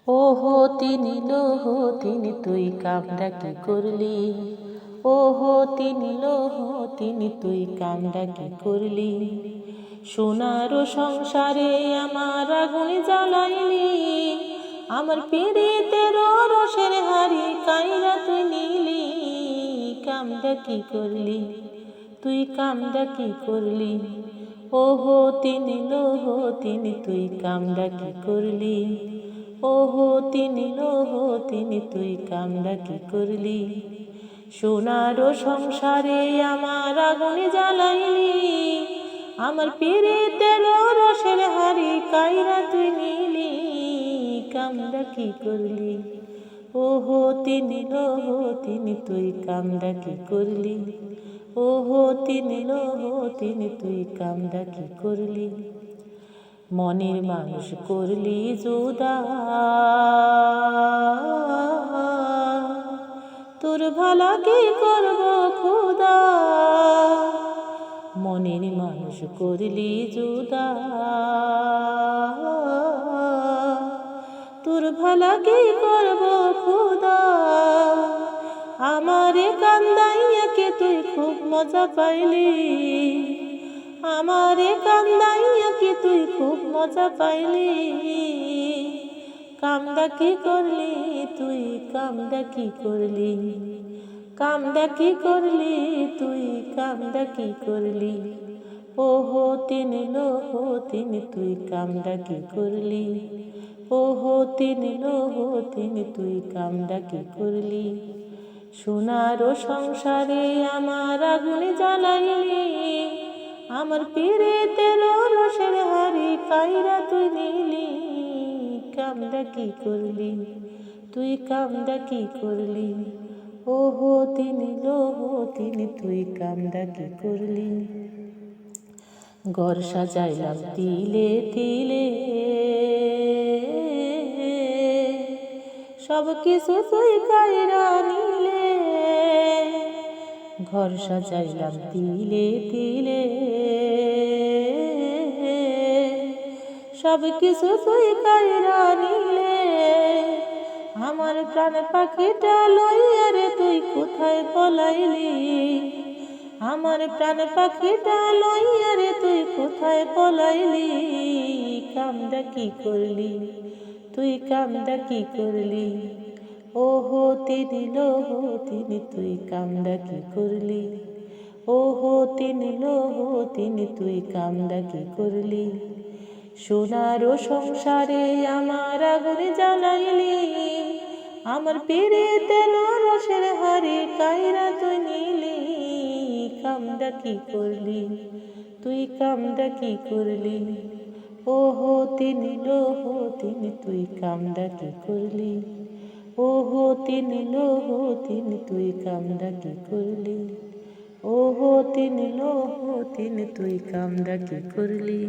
ওহো তিনি লোহ তিনি তুই কামটা কি করলি, ওহো তিনি লোহ তিনি তুই কামটা কি করলি। সোনার সংসারে আমার আগুন জ্বালাইলি, আমার পীড়িতের রসের হাড়ি কাইরা তুই নিলি। কামটা কি করলি, তুই কামটা কি করলি। ওহো তিনি লোহ তিনি তুই কামটা কি করলি, ওহো তিনি লোহ তিনি তুই কামটা কি করলি। সোনার সংসারে আমার আগুন জ্বালাইলি, আমার পীড়িতের রসের হাড়ি কাইরা তুই নিলি। কামটা কি করলি, ওহো তিনি লোহ তিনি তুই কামটা কি করলি, ওহো তিনি লোহ তিনি তুই কামটা কি করলি। মনের মানুষ করলি জুদা, তোর ভালা কি করব খুদা। মনের মানুষ করলি জুদা, তোর ভালা কি করব খুদা। আমারে কান্দাইয়াকে তুই খুব মজা পাইলি, আমারে কান্দাইয়াকে তুই খুব মজা পাইলি। কামটা কি করলি তুই কামটা কি করলি, কামটা কি করলি তুই কামটা কি করলি। ওহো তিনি লোহ তিনি তুই কামটা কি করলি, ওহো তিনি লোহ তিনি তুই কামটা কি করলি। সোনার সংসারে আমার আগুন জ্বালাইলি, আমার পীড়িতের রসের হাড়ি কাইরা তুই নিলি। কামটা কি করলি, তুই কামটা কি করলি। ওহো তিনি লোহ তিনি তুই কামটা কি করলি। ঘর সাজাইলাম তিলে তিলে, সব কিছু তুই কাইরা নিলে। ঘর সাজাইলাম তিলে তিলে, সব কিছু তুই কাইরা নিলে। আমার প্রাণ পাখিটা লইয়া রে তুই কোথায় পলাইলি, আমার প্রাণ পাখিটা লইয়া রে তুই কোথায় পলাইলি। কামটা কি করলি, তুই কামটা কি করলি। ওহো তিনি লোহ তিনি তুই কামটা কি করলি, ওহো তিনি লোহ তিনি তুই কামটা কি করলি। সোনার সংসারে আমার আগুন জ্বালাইলি, আমার পীড়িতের রসের হাড়ি কাইরা তুই নিলি। কামটা কি করলি, তুই কামটা কি করলি। ওহো তিনি লোহ তিনি তুই কামটা কি করলি, ওহো তিনি লোহ তিনি তুই কামটা কি করলি, ওহো তিনি লোহ তিনি তুই কামটা কি করলি।